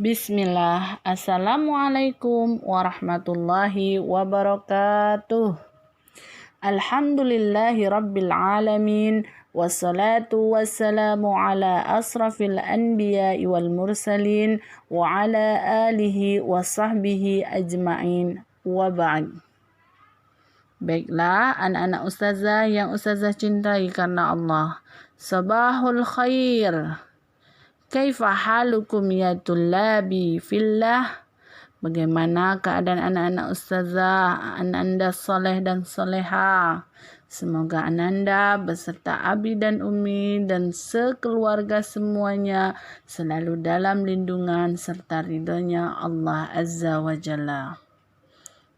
Bismillah. Assalamualaikum warahmatullahi wabarakatuh. Alhamdulillahi rabbil alamin. Wassalatu wassalamu ala asrafil anbiya'i wal mursalin wa ala alihi wa sahbihi ajma'in wa ba'd. Baiklah anak-anak ustazah yang ustazah cintai karena Allah. Sabahul khair. Kaifa halukum ya tullabi fillah? Bagaimana keadaan anak-anak ustazah, Anda soleh dan soleha? Semoga Anda beserta Abi dan Umi dan sekeluarga semuanya selalu dalam lindungan serta ridhonya Allah Azza wa Jalla.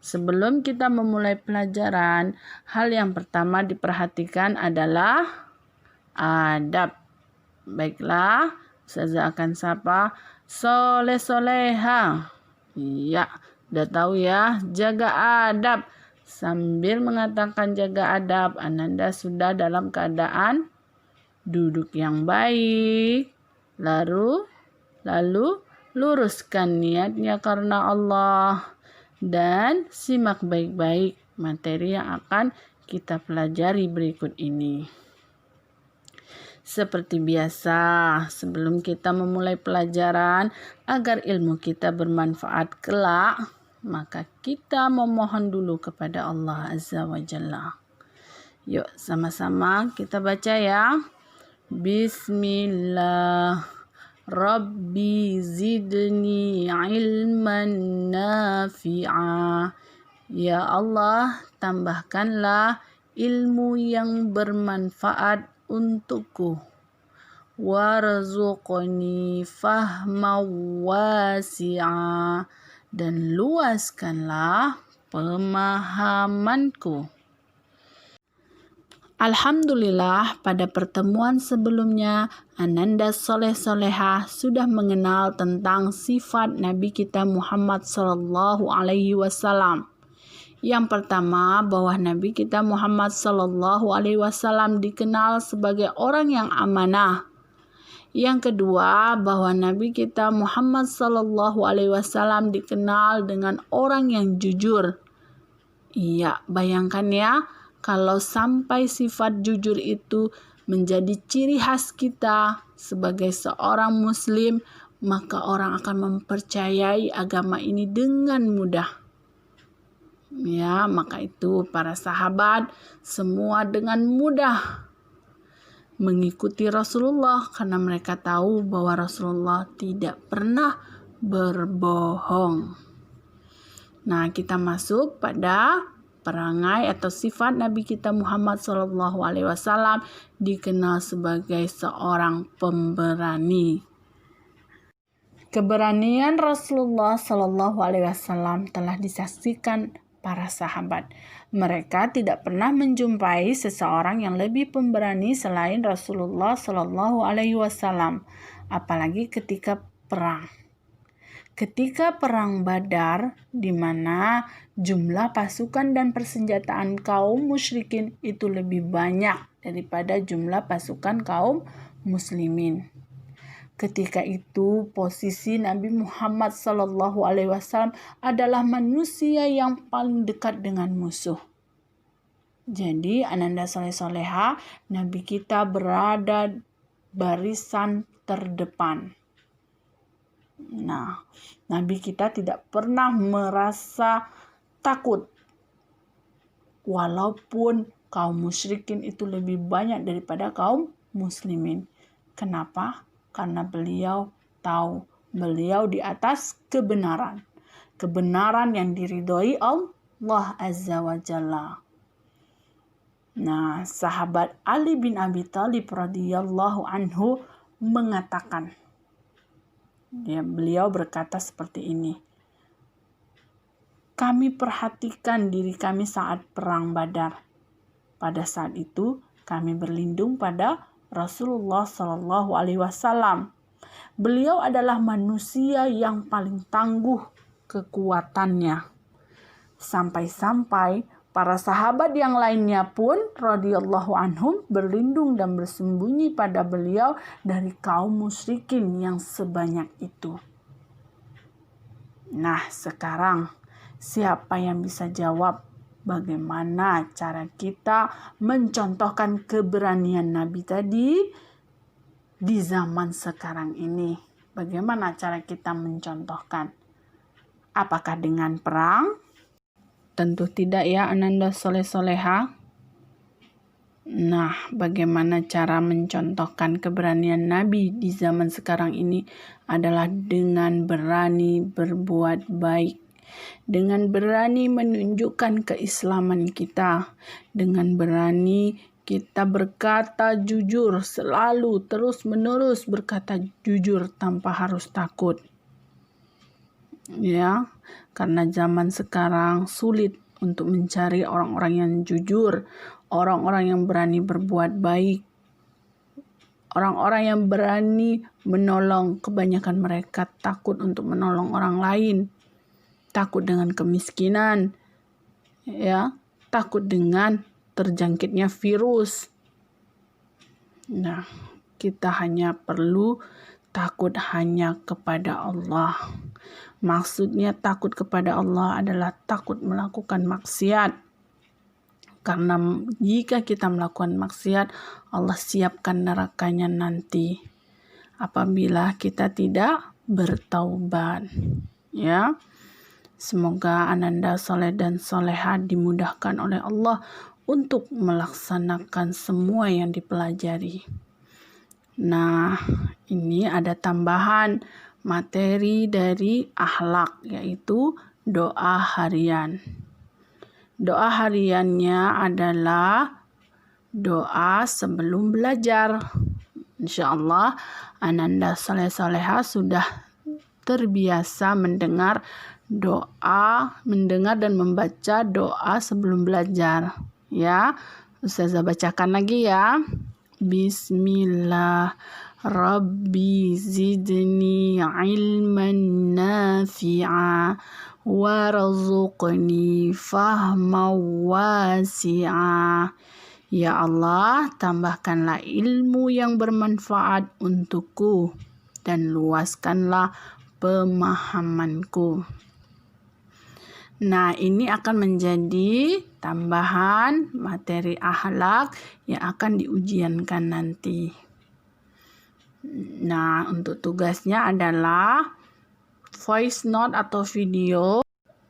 Sebelum kita memulai pelajaran, hal yang pertama diperhatikan adalah adab. Baiklah, Ustazah akan sapa soleh-soleha. Iya, udah tahu ya, jaga adab. Sambil mengatakan jaga adab, Ananda sudah dalam keadaan duduk yang baik. Lalu luruskan niatnya karena Allah. Dan simak baik-baik materi yang akan kita pelajari berikut ini. Seperti biasa, sebelum kita memulai pelajaran, agar ilmu kita bermanfaat kelak, maka kita memohon dulu kepada Allah Azza wa Jalla. Yuk sama-sama kita baca ya. Bismillah. Rabbi zidni ilman nafi'a. Ya Allah, tambahkanlah ilmu yang bermanfaat untukku. Warzuqni fahma wasi'a, dan luaskanlah pemahamanku. Alhamdulillah, pada pertemuan sebelumnya Ananda soleh-soleha sudah mengenal tentang sifat Nabi kita Muhammad sallallahu alaihi wasallam. Yang pertama, bahwa Nabi kita Muhammad sallallahu alaihi wasallam dikenal sebagai orang yang amanah. Yang kedua, bahwa Nabi kita Muhammad sallallahu alaihi wasallam dikenal dengan orang yang jujur. Iya, bayangkan ya, kalau sampai sifat jujur itu menjadi ciri khas kita sebagai seorang muslim, maka orang akan mempercayai agama ini dengan mudah. Ya, maka itu para sahabat semua dengan mudah mengikuti Rasulullah karena mereka tahu bahwa Rasulullah tidak pernah berbohong. Nah, kita masuk pada perangai atau sifat Nabi kita Muhammad SAW dikenal sebagai seorang pemberani. Keberanian Rasulullah SAW telah disaksikan para sahabat. Mereka tidak pernah menjumpai seseorang yang lebih pemberani selain Rasulullah SAW, apalagi ketika perang. Ketika perang Badar, di mana jumlah pasukan dan persenjataan kaum musyrikin itu lebih banyak daripada jumlah pasukan kaum muslimin. Ketika itu posisi Nabi Muhammad SAW adalah manusia yang paling dekat dengan musuh. Jadi Ananda soleh-soleha, Nabi kita berada barisan terdepan. Nah, Nabi kita tidak pernah merasa takut. Walaupun kaum musyrikin itu lebih banyak daripada kaum muslimin. Kenapa? Karena beliau tahu beliau di atas kebenaran. Kebenaran yang diridhoi Allah Azza wa Jalla. Nah, sahabat Ali bin Abi Thalib radhiyallahu anhu mengatakan, beliau berkata seperti ini. Kami perhatikan diri kami saat perang Badar. Pada saat itu kami berlindung pada Rasulullah Shallallahu Alaihi Wasallam. Beliau adalah manusia yang paling tangguh kekuatannya. Sampai-sampai para sahabat yang lainnya pun radhiyallahu anhum berlindung dan bersembunyi pada beliau dari kaum musyrikin yang sebanyak itu. Nah, sekarang siapa yang bisa jawab bagaimana cara kita mencontohkan keberanian Nabi tadi di zaman sekarang ini? Bagaimana cara kita mencontohkan? Apakah dengan perang? Tentu tidak ya, Ananda Soleh-Soleha. Nah, bagaimana cara mencontohkan keberanian Nabi di zaman sekarang ini adalah dengan berani berbuat baik. Dengan berani menunjukkan keislaman kita. Dengan berani kita berkata jujur, selalu terus-menerus berkata jujur tanpa harus takut. Ya, karena zaman sekarang sulit untuk mencari orang-orang yang jujur, orang-orang yang berani berbuat baik, orang-orang yang berani menolong. Kebanyakan mereka takut untuk menolong orang lain, takut dengan kemiskinan, ya, takut dengan terjangkitnya virus. Nah, kita hanya perlu takut hanya kepada Allah. Maksudnya takut kepada Allah adalah takut melakukan maksiat. Karena jika kita melakukan maksiat, Allah siapkan nerakanya nanti apabila kita tidak bertaubat. Ya. Semoga Ananda Soleh dan Soleha dimudahkan oleh Allah untuk melaksanakan semua yang dipelajari. Nah, ini ada tambahan materi dari akhlak, yaitu doa harian. Doa hariannya adalah doa sebelum belajar. Insya Allah, Ananda Soleh-Soleha sudah terbiasa mendengar dan membaca doa sebelum belajar. Ya, Ustazah bacakan lagi ya. Bismillah. Rabbi zidni ilman nafi'a warzuqni fahman wasi'a. Ya Allah, tambahkanlah ilmu yang bermanfaat untukku dan luaskanlah pemahamanku. Nah, ini akan menjadi tambahan materi akhlak yang akan diujiankan nanti. Nah, untuk tugasnya adalah voice note atau video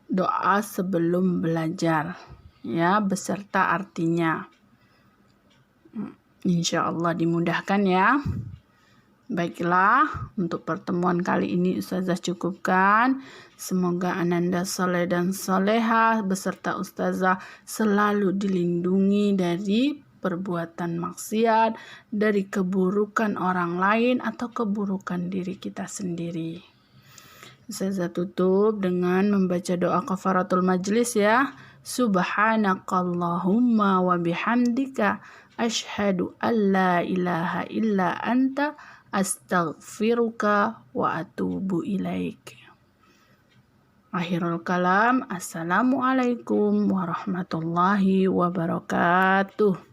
doa sebelum belajar, ya, beserta artinya. Insya Allah dimudahkan ya. Baiklah, untuk pertemuan kali ini Ustazah cukupkan. Semoga Ananda Soleh dan Soleha beserta Ustazah selalu dilindungi dari perbuatan maksiat, dari keburukan orang lain atau keburukan diri kita sendiri. Ustazah tutup dengan membaca doa kafaratul majlis ya. Subhanakallahumma wa bihamdika asyhadu an la ilaha illa anta astaghfiruka wa atubu ilaik. Akhirul kalam. Assalamualaikum warahmatullahi wabarakatuh.